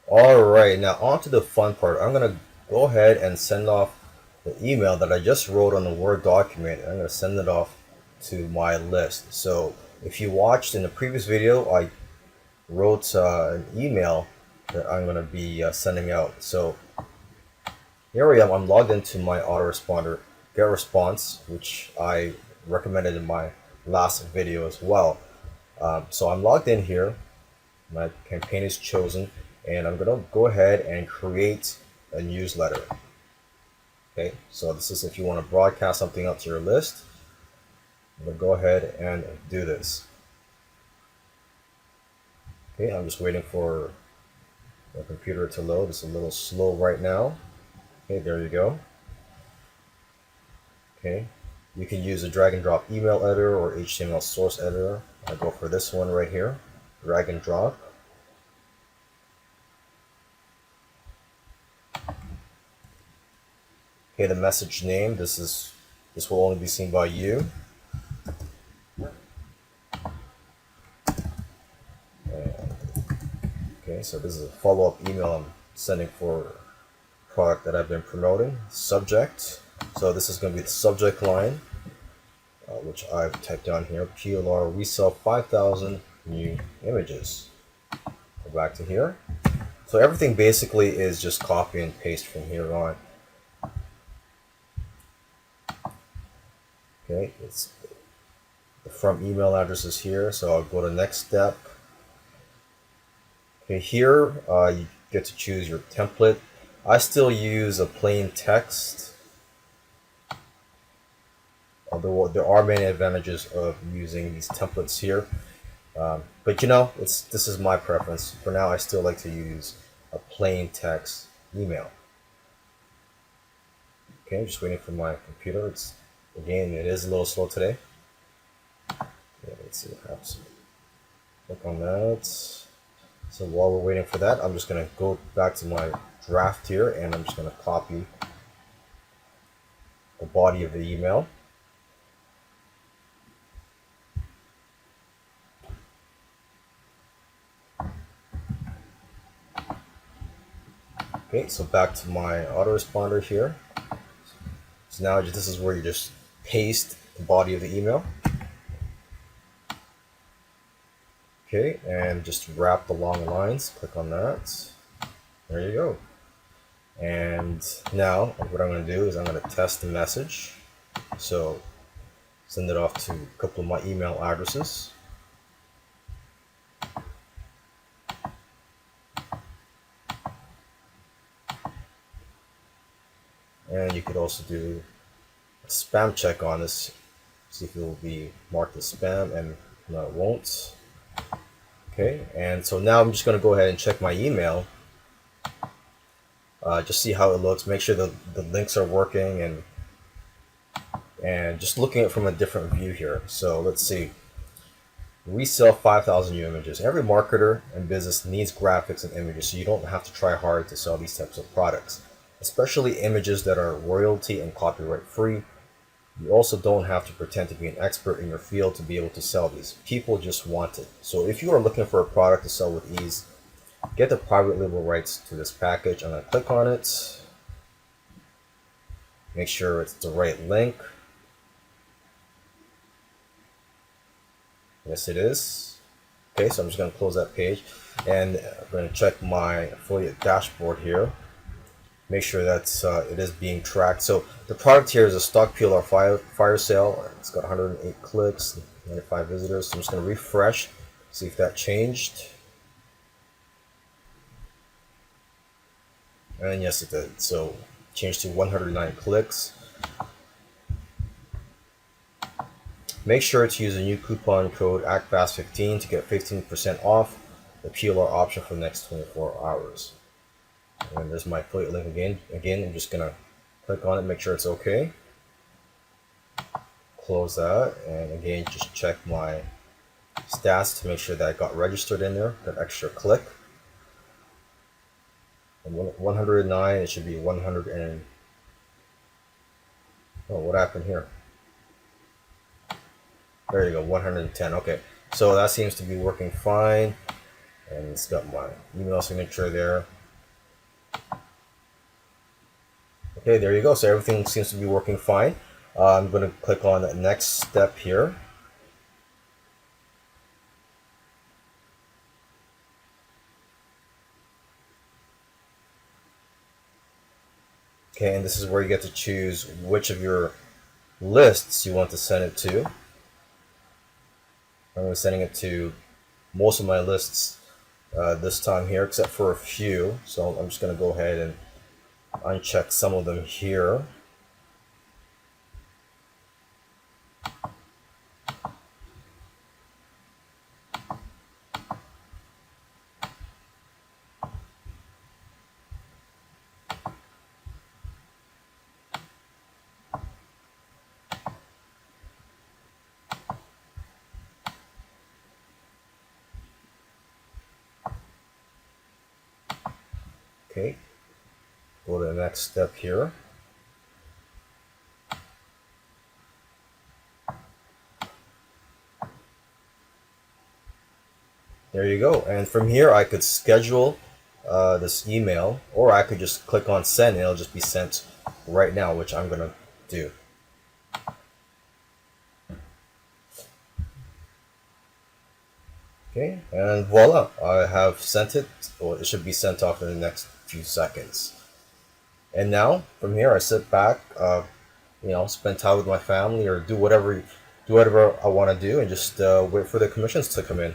Alright, now on to the fun part. I'm gonna go ahead and send off the email that I just wrote on the Word document. I'm gonna send it off to my list. So if you watched in the previous video, I wrote an email that I'm gonna be sending out. So here I am. I'm logged into my autoresponder get response, which I recommended in my last video as well. So I'm logged in here. My campaign is chosen, and I'm gonna go ahead and create a newsletter. Okay, so this is if you want to broadcast something up to your list. I'm gonna go ahead and do this. Okay, I'm just waiting for the computer to load. It's a little slow right now. Okay, there you go. Okay, you can use a drag and drop email editor or HTML source editor. I go for this one right here. Drag and drop. Okay, the message name. This will only be seen by you. Okay, so this is a follow-up email I'm sending for product that I've been promoting. Subject. So this is going to be the subject line, which I've typed down here. PLR, we sell 5,000 new images. Go back to here. So everything basically is just copy and paste from here on. Okay, it's the from email address is here, so I'll go to next step. Okay, here you get to choose your template. I still use a plain text, although there are many advantages of using these templates here. But you know, this is my preference. For now, I still like to use a plain text email. Okay, just waiting for my computer. Again, it is a little slow today. Yeah, let's see what happens. Click on that. So while we're waiting for that, I'm just gonna go back to my draft here, and I'm just gonna copy the body of the email. Okay, so back to my autoresponder here. So now this is where you just paste the body of the email. Okay, and just wrap the long lines. Click on that. There you go. And now what I'm going to do is I'm going to test the message. So send it off to a couple of my email addresses. And you could also do a spam check on this, see if it will be marked as spam, and no, it won't. Okay, and so now I'm just going to go ahead and check my email. Just see how it looks, make sure the links are working, and just looking at it from a different view here. So let's see. We sell 5,000 new images. Every marketer and business needs graphics and images, so you don't have to try hard to sell these types of products, especially images that are royalty and copyright free. You also don't have to pretend to be an expert in your field to be able to sell these. People just want it. So if you are looking for a product to sell with ease, get the private label rights to this package. I'm going to click on it. Make sure it's the right link. Yes, it is. Okay, so I'm just going to close that page, and I'm going to check my affiliate dashboard here. Make sure that it is being tracked. So the product here is a stock PLR fire sale. It's got 108 clicks, 95 visitors. So I'm just going to refresh, see if that changed. And yes, it did. So changed to 109 clicks. Make sure to use a new coupon code ACTFAST15 to get 15% off the PLR option for the next 24 hours. And there's my affiliate link again. I'm just gonna click on it, make sure it's okay. Close that, and again, just check my stats to make sure that I got registered in there, that extra click. And 109, it should be 100 and... Oh, what happened here? There you go, 110. Okay, so that seems to be working fine. And it's got my email signature there. Okay, there you go. So everything seems to be working fine. I'm going to click on the next step here. Okay, and this is where you get to choose which of your lists you want to send it to. I'm going to be sending it to most of my lists this time here, except for a few. So I'm just going to go ahead and uncheck some of them here. Okay, go to the next step here. There you go. And from here, I could schedule this email, or I could just click on send and it'll just be sent right now, which I'm going to do. Okay, and voila, I have sent it, or it should be sent off in the next few seconds. And now, from here, I sit back, spend time with my family, or do whatever I want to do, and just wait for the commissions to come in.